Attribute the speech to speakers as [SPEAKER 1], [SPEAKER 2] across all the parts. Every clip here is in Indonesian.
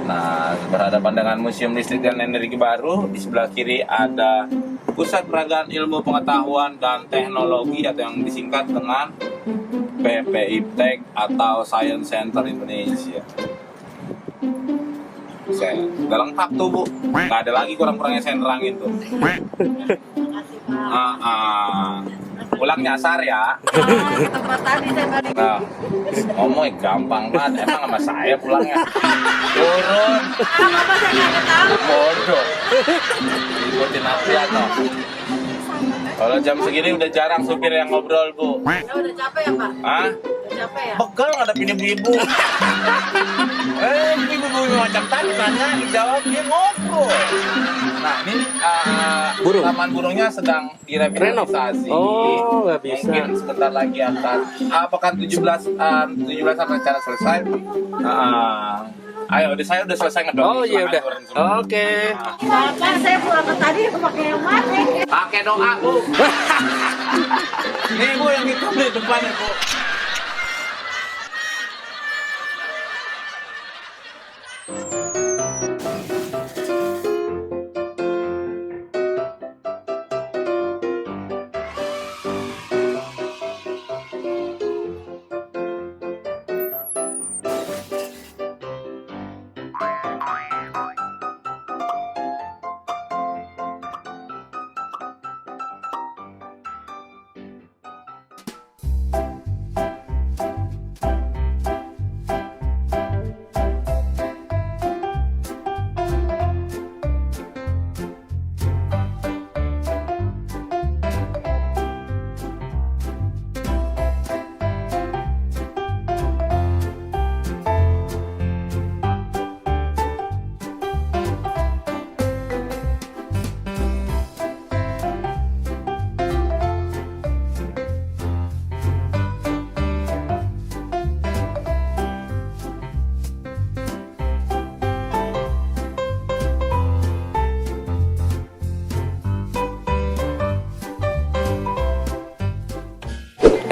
[SPEAKER 1] Nah, berhadapan dengan Museum Listrik dan Energi Baru, di sebelah kiri ada Pusat Peragaan Ilmu Pengetahuan dan Teknologi atau yang disingkat dengan PPIPTEK atau Science Center Indonesia. Udah lengkap tuh, Bu. Nggak ada lagi kurang-kurangnya saya nerangin tuh. Pulang nyasar ya.
[SPEAKER 2] Tempat tadi saya balik.
[SPEAKER 1] Nah, ngomong gampang banget. Emang sama saya pulangnya. Turun.
[SPEAKER 2] Bapak saya nggak tahu.
[SPEAKER 1] Bodoh. Ikutin Apriano. Kalau jam segini udah jarang supir yang ngobrol, Bu.
[SPEAKER 2] Ya udah capek ya Pak?
[SPEAKER 1] Hah?
[SPEAKER 2] Udah capek ya?
[SPEAKER 1] Begal ngadepin ibu-ibu. Ibu-ibu macam tadi nanya, dijawab dia ngobrol. Nah, ini
[SPEAKER 3] Burung.
[SPEAKER 1] taman burungnya sedang direvitalisasi.
[SPEAKER 3] Oh, nggak bisa.
[SPEAKER 1] Mungkin sebentar lagi akan apakah 17 acara selesai? Ayo, saya udah selesai ngedong.
[SPEAKER 3] Oh iya udah. Oke.
[SPEAKER 2] Bapak saya pulang ke tadi pakai yang mana?
[SPEAKER 1] Pakai doa, Bu. Nih, Bu, yang itu di depannya, Bu.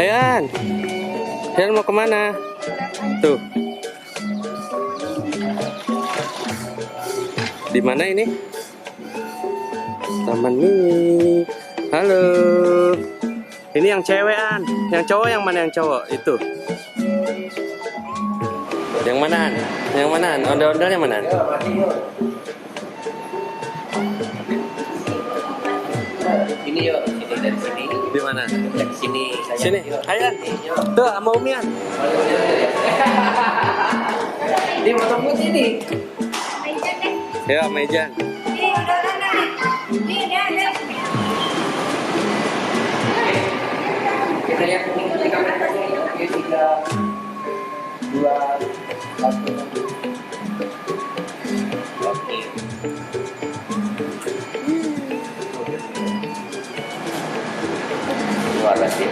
[SPEAKER 3] Ayan. Ayan mau kemana? Tuh. Di mana ini? Taman Mini. Halo. Ini yang cewekan. Yang cowok yang mana yang cowok? Itu. Yang manaan? Yang manaan? Ondel-ondel yang manaan?
[SPEAKER 4] Ini yuk, sini dari sini.
[SPEAKER 3] Di mana?
[SPEAKER 4] Dari sini.
[SPEAKER 3] Sini. Ayo. Tuh sama Umian.
[SPEAKER 4] Di motor putih nih.
[SPEAKER 3] Ya, Mejan.
[SPEAKER 4] Kita lihat ini 3 meter. 3, 2, 1. Oke. Luar berarti.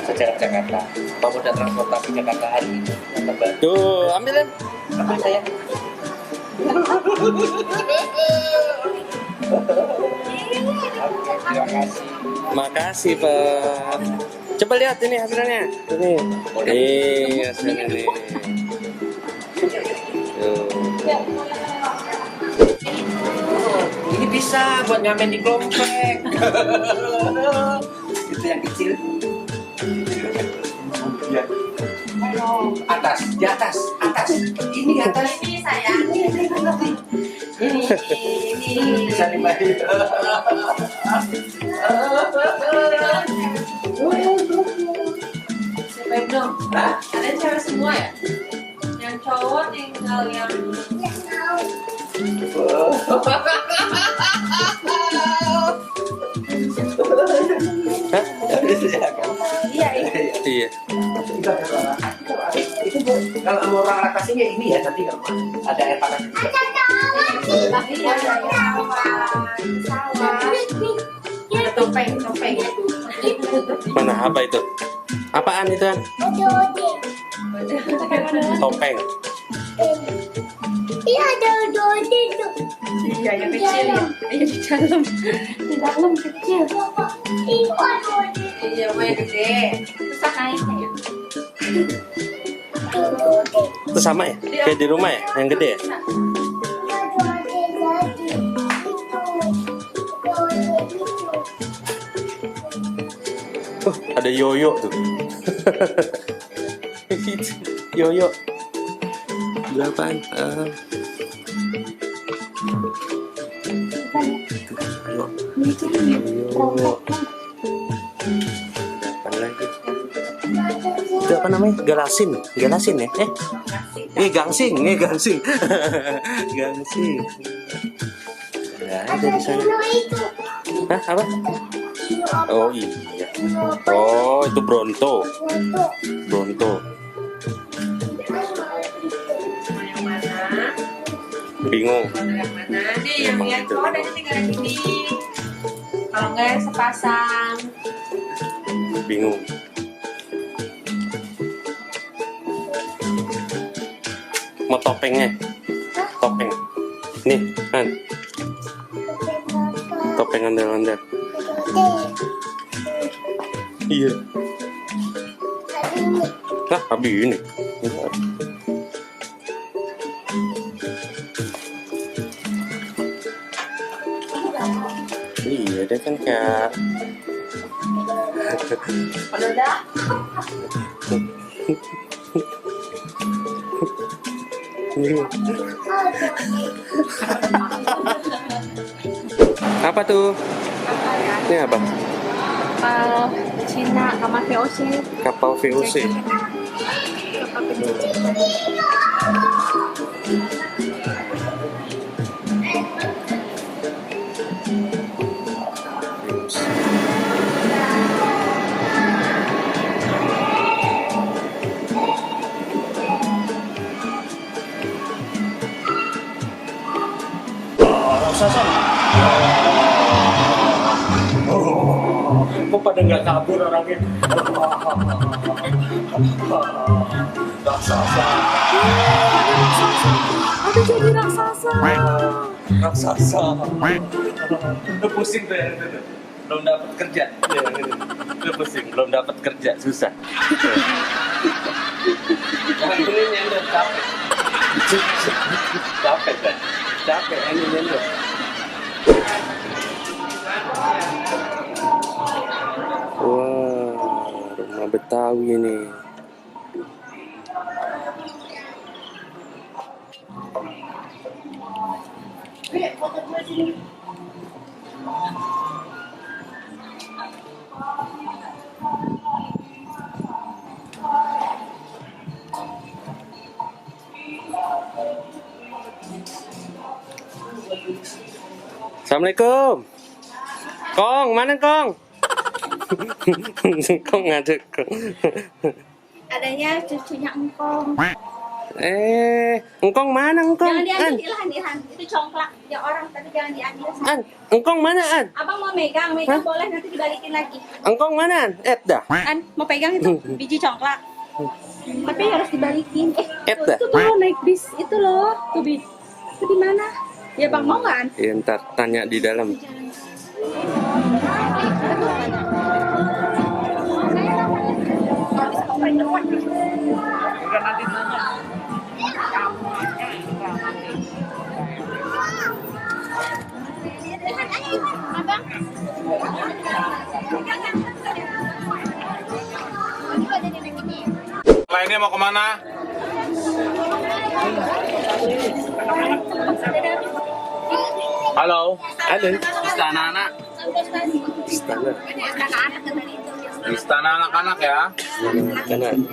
[SPEAKER 4] Secara Jakarta. Moda transportasi Jakarta hari ini yang terbaru.
[SPEAKER 3] Tuh, ambilin.
[SPEAKER 4] Apa saya? Terima kasih.
[SPEAKER 3] Makasih, Pak. Coba lihat ini hasilnya. Ini. Nih, hasilnya nih. Tuh.
[SPEAKER 4] Ini bisa buat ngamen di komplek. Itu yang kecil. Atas, di atas, atas. Ini di atas.
[SPEAKER 2] Ini sayang.
[SPEAKER 4] Ini bisa dimain.
[SPEAKER 2] Siapa yang dong? Ada cewek semua ya? Yang cowok tinggal yang
[SPEAKER 3] Hah?
[SPEAKER 2] iya iya.
[SPEAKER 3] Iya.
[SPEAKER 4] Itu kalau sama orang lakasinya ini ya nanti kalau ada air panas juga.
[SPEAKER 2] Iya ada topeng.
[SPEAKER 3] Mana apa itu? Apaan itu? An? Topeng.
[SPEAKER 5] Iya ada dodi tuh.
[SPEAKER 2] Iya yang kecil ya. Iya di dalam. Di dalam kecil.
[SPEAKER 5] Itu dodi.
[SPEAKER 2] Iya yang gede. Susah naiknya ya.
[SPEAKER 3] Itu sama ya? Kayak di rumah ya? Yang gede ya? Ada yoyo tuh. Yoyo. Berapaan? Yoyo. Berapaan lagi? Itu apa namanya? Galasin ya? Gangsing. Gangsing. Nah, ada di sana. Hah, apa? Oh iya. Oh, itu Bronto.
[SPEAKER 2] Yang mana?
[SPEAKER 3] Bingung.
[SPEAKER 2] Yang mana? Nih, yang cowok dan tinggal yang ini. Kalau enggak yang sepasang.
[SPEAKER 3] Bingung. Mau topengnya? Topeng. Nih, kan. Topeng ondel-ondel. Iya. Nah, habis ini. Iya, dia kan kayak
[SPEAKER 2] Udah.
[SPEAKER 3] apa tuh? Ini apa?
[SPEAKER 2] Kapal Cina, kamar VOC.
[SPEAKER 3] Kapal VOC.
[SPEAKER 2] Kapal penjajah.
[SPEAKER 3] Kok pada nggak kabur orangnya? Raksasa.
[SPEAKER 2] Ada jadi raksasa.
[SPEAKER 3] Raksasa.
[SPEAKER 4] Udah pusing tuh ya. Belum dapat kerja.
[SPEAKER 3] Iya, udah pusing, belum dapat kerja, susah.
[SPEAKER 4] Jangan dulu nyender capek.
[SPEAKER 3] Capek kan? Capek ini nyender. Wah, rumah Betawi nih. Assalamualaikum. Kong, mana Kong? Kong ngadek Kong.
[SPEAKER 5] Adanya cucunya engkong.
[SPEAKER 3] Engkong mana Engkong?
[SPEAKER 5] Jangan diambil, Ilhan. Itu congklak. Ya orang, tapi jangan diambil.
[SPEAKER 3] An, Engkong mana An?
[SPEAKER 5] Abang mau megang boleh, nanti dibalikin lagi.
[SPEAKER 3] Engkong mana An? Dah.
[SPEAKER 5] An, mau pegang itu biji congklak. Tapi harus dibalikin.
[SPEAKER 3] Dah.
[SPEAKER 5] Itu tuh naik bis, itu loh. Tuh bis. Itu di mana? Ya Bang, mau nggak An?
[SPEAKER 3] Ya, ntar tanya di dalam.
[SPEAKER 1] Lainnya mau kemana? Halo,
[SPEAKER 3] Ada.
[SPEAKER 1] istana anak.
[SPEAKER 3] Istana.
[SPEAKER 1] Istana anak-anak ya.
[SPEAKER 3] Kanan.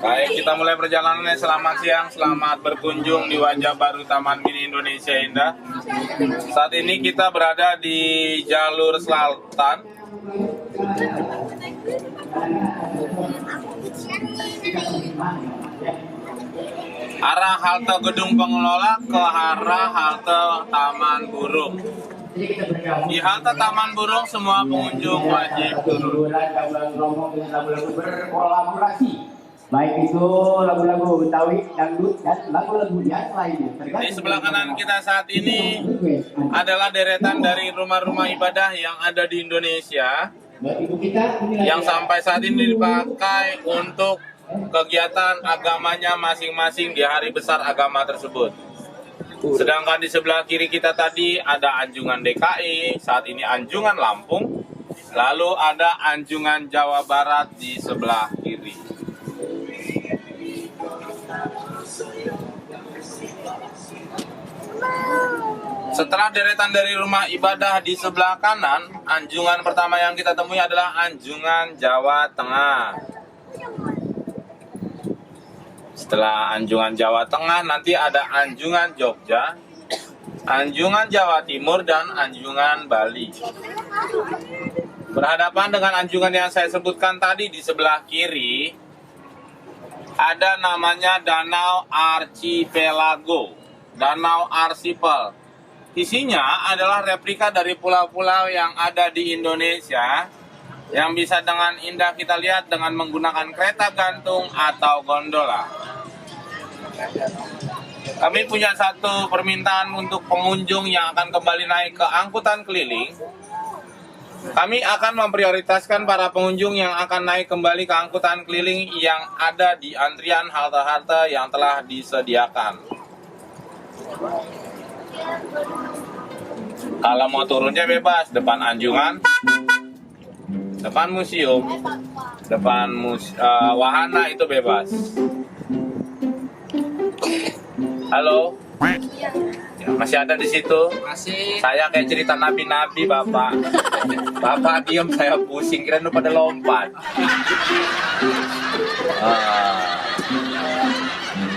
[SPEAKER 1] Baik, kita mulai perjalanannya. Selamat siang, selamat berkunjung di wajah baru Taman Mini Indonesia Indah. Saat ini kita berada di jalur selatan. Arah halte gedung pengelola ke arah halte Taman Burung. Di halte Taman Burung semua pengunjung wajib turun.
[SPEAKER 6] Lagu-lagu berkolaborasi, baik itu lagu-lagu Betawi, dangdut, dan lagu-lagu yang lainnya.
[SPEAKER 1] Di sebelah kanan kita saat ini adalah deretan dari rumah-rumah ibadah yang ada di Indonesia, yang sampai saat ini dipakai untuk kegiatan agamanya masing-masing di hari besar agama tersebut. Sedangkan di sebelah kiri kita tadi ada Anjungan DKI, saat ini Anjungan Lampung, lalu ada Anjungan Jawa Barat di sebelah kiri. Setelah deretan dari rumah ibadah di sebelah kanan, anjungan pertama yang kita temui adalah Anjungan Jawa Tengah. Setelah Anjungan Jawa Tengah, nanti ada Anjungan Jogja, Anjungan Jawa Timur, dan Anjungan Bali. Berhadapan dengan anjungan yang saya sebutkan tadi di sebelah kiri, ada namanya Danau Archipelago, Danau Arsipel. Isinya adalah replika dari pulau-pulau yang ada di Indonesia yang bisa dengan indah kita lihat dengan menggunakan kereta gantung atau gondola. Kami punya satu permintaan untuk pengunjung yang akan kembali naik ke angkutan keliling. Kami akan memprioritaskan para pengunjung yang akan naik kembali ke angkutan keliling yang ada di antrian halte-halte yang telah disediakan. Kalau mau turunnya bebas, depan anjungan, depan museum, depan wahana itu bebas. Halo, ya, masih ada di situ?
[SPEAKER 4] Masih.
[SPEAKER 1] Saya kayak cerita nabi-nabi, Bapak. Bapak diam, saya pusing, kira pada lompat.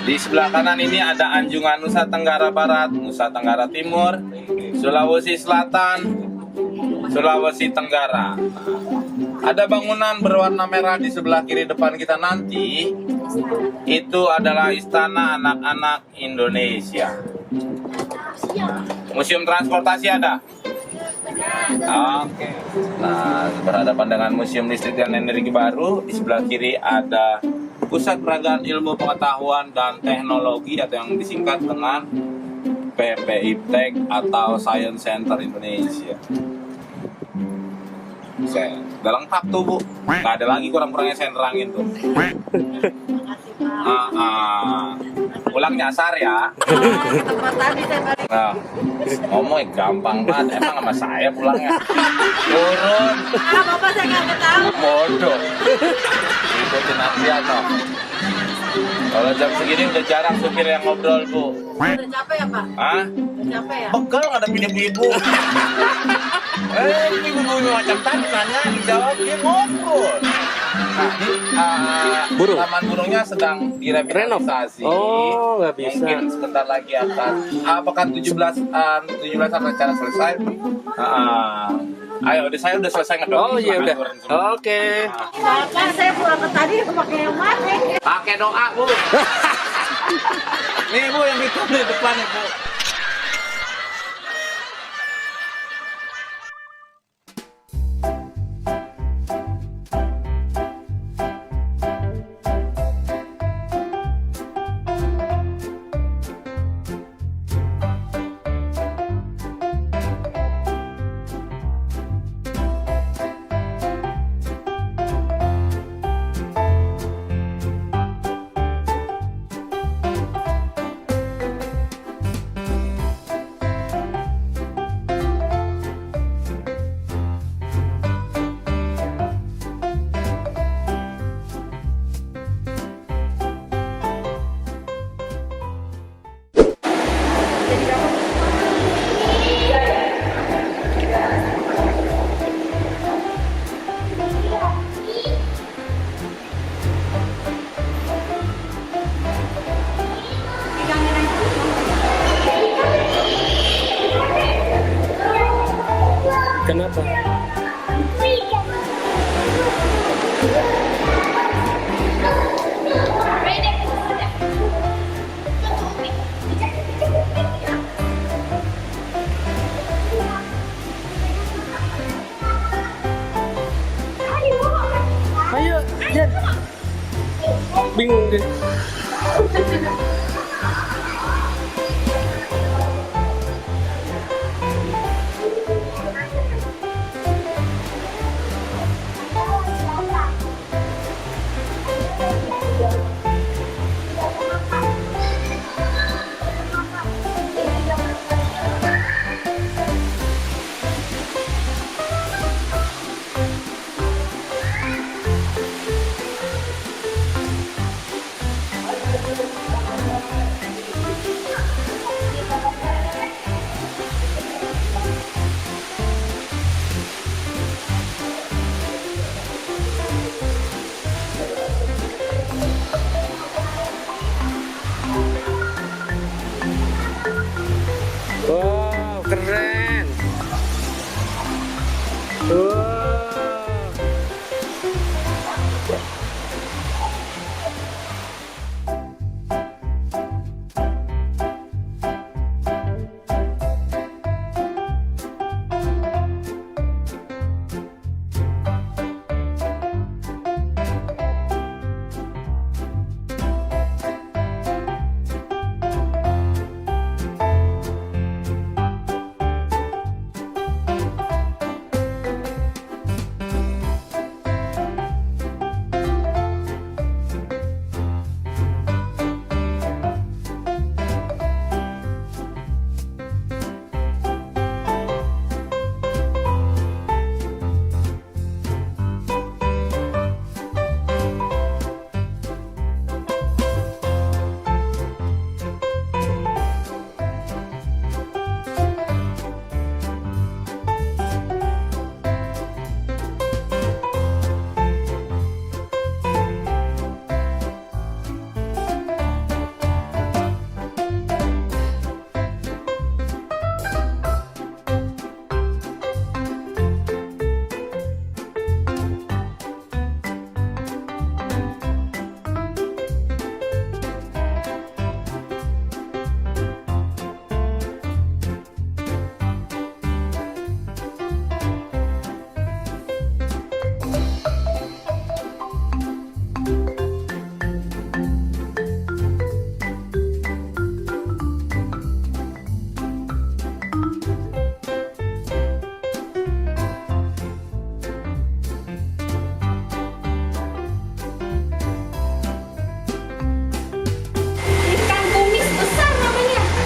[SPEAKER 1] Di sebelah kanan ini ada Anjungan Nusa Tenggara Barat, Nusa Tenggara Timur, Sulawesi Selatan, Sulawesi Tenggara. Ada bangunan berwarna merah di sebelah kiri depan kita nanti. Itu adalah Istana Anak-anak Indonesia. Museum Transportasi ada? Oke. Nah, berhadapan dengan Museum Listrik dan Energi Baru, di sebelah kiri ada Pusat Peragaan Ilmu Pengetahuan dan Teknologi atau yang disingkat dengan PPIPTEK atau Science Center Indonesia. Udah lengkap tuh, Bu. Nggak ada lagi kurang-kurangnya saya nerangin tuh. Pulang nyasar ya. Nah, ngomong gampang banget. Emang sama saya pulangnya. Turun.
[SPEAKER 2] Bapak saya nggak tahu.
[SPEAKER 1] Bodoh. Itu jenazah toh. Kalau jam segini udah jarang supir yang ngobrol, Bu.
[SPEAKER 2] Udah capek ya, Pak?
[SPEAKER 1] Hah?
[SPEAKER 2] Udah capek ya?
[SPEAKER 1] Pegel ngadepin ibu-ibu. Ibu-ibu macam tadi nanya, dijawab dia ngobrol. Nah, ini
[SPEAKER 3] Burung?
[SPEAKER 1] taman burungnya sedang direvitalisasi.
[SPEAKER 3] Oh, nggak bisa.
[SPEAKER 1] Mungkin sebentar lagi akan, apakah 17-an acara selesai? Ayo, saya udah selesai ngedok.
[SPEAKER 3] Oh iya udah. Oke.
[SPEAKER 2] Bapak saya pulang ke tadi pakai yang mana?
[SPEAKER 1] Pakai doa, Bu. Nih, Bu, yang itu di depan, Bu.
[SPEAKER 3] Kenapa? Ayo, Jan. Bingung deh.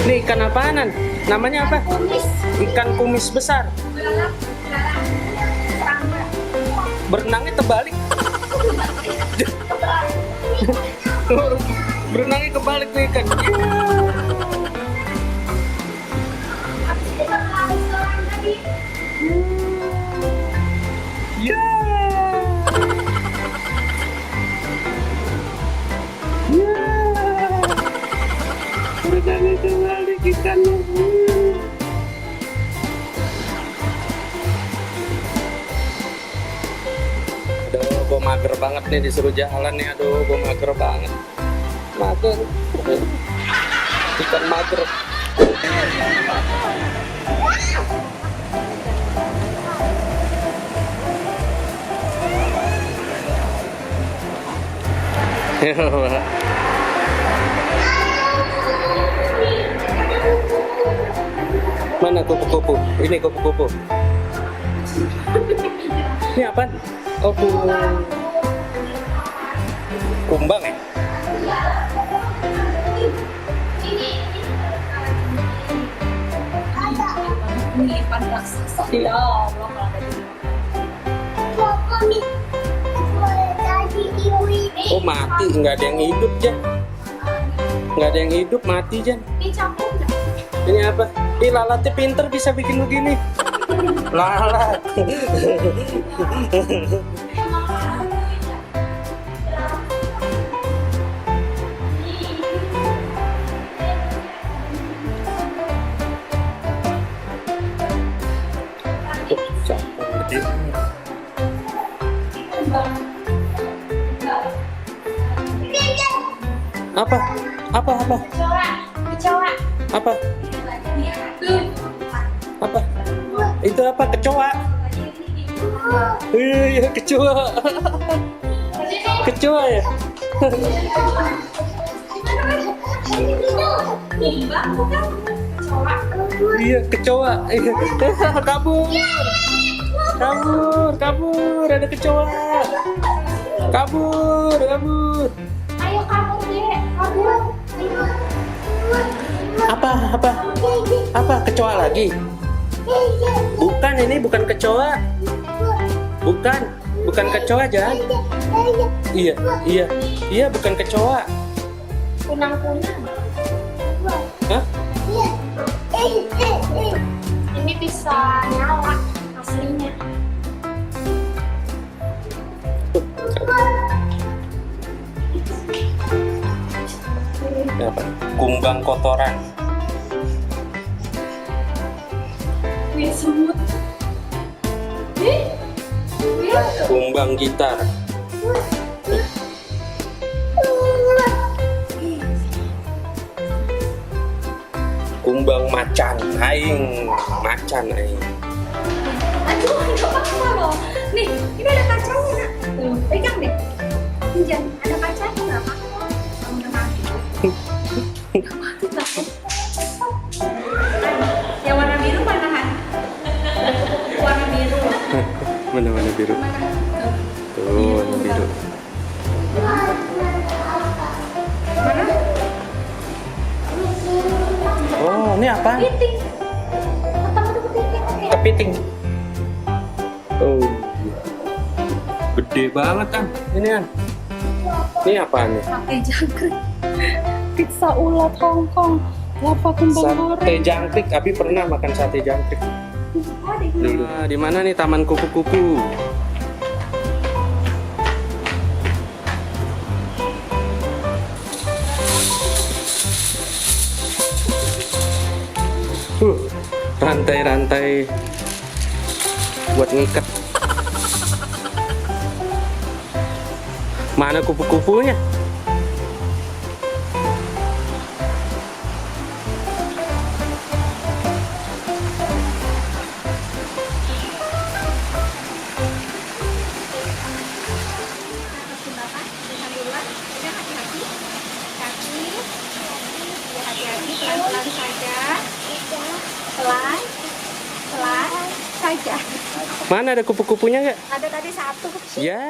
[SPEAKER 3] Ini ikan apaanan? Namanya apa?
[SPEAKER 5] Kumis.
[SPEAKER 3] Ikan kumis besar. Berenangnya terbalik. Berenangnya kebalik tuh ikan. Ya. Ya. Berenangnya kebalik ikannya. Aduh, gue mager banget nih disuruh jalan nih. Aduh, gue mager banget. Mager. Ikan mager. Mana kupu-kupu? Ini kupu-kupu. Ini apa? Oh, kumbang ya?
[SPEAKER 2] Ini ikan raksasa. Ya Allah, kalau ada di
[SPEAKER 3] Oh, mati. Nggak ada yang hidup, Jan. Nggak ada yang hidup, mati, Jan.
[SPEAKER 2] Ini campur nggak?
[SPEAKER 3] Ini apa? Ih, lalatnya pinter bisa bikin begini. Lalat. Apa? Apa? Apa?
[SPEAKER 2] Kecoa.
[SPEAKER 3] Apa? Apa? Itu apa? Kecoa? Iya, kecoa. Kecoa ya?
[SPEAKER 2] Kumbang bukan? Kecoa.
[SPEAKER 3] Iya, kecoa. Iya. Kabur. Kabur, kabur. Ada kecoa. Kabur, kabur.
[SPEAKER 2] Ayo kabur deh, kabur.
[SPEAKER 3] Apa? Apa? Apa? Kecoa lagi? Bukan, ini bukan kecoa. Bukan, bukan kecoa, Jan. Iya, iya, iya, bukan kecoa.
[SPEAKER 2] Kunang-kunang.
[SPEAKER 3] Hah?
[SPEAKER 2] Ini bisa nyala aslinya.
[SPEAKER 3] Apa? Kumbang kotoran.
[SPEAKER 2] Wih, semut.
[SPEAKER 3] Kumbang gitar. Kumbang macan. Aing, macan aing.
[SPEAKER 2] Aduh, nggak apa-apa loh. Nih, ini ada kacanya, Nak. Tuh, pegang deh. Pinjam, ada kacanya nggak apa-apa. Kamu tenang. Takut. Yang warna biru mana, Han? Warna biru.
[SPEAKER 3] Mana biru? Tuh, warna biru.
[SPEAKER 2] Mana?
[SPEAKER 3] Oh, ini apa?
[SPEAKER 2] Kepiting. Ketemu tuh kepiting. Oke.
[SPEAKER 3] Kepiting. Oh, gede banget kan? Ini kan? Ini apa nih?
[SPEAKER 2] Sate jangkrik.
[SPEAKER 5] Pizza ulat Hongkong. Lapa kumbang
[SPEAKER 3] Sate
[SPEAKER 5] goreng.
[SPEAKER 3] jangkrik. Abi pernah makan sate jangkrik. Dulu. Nah, di mana nih taman kupu-kupu? Rantai-rantai buat ngikat. Mana kupu-kupunya?
[SPEAKER 2] Pelan-pelan saja. Pelan saja.
[SPEAKER 3] Mana ada kupu-kupunya nggak?
[SPEAKER 2] Ada tadi satu.
[SPEAKER 3] Ya.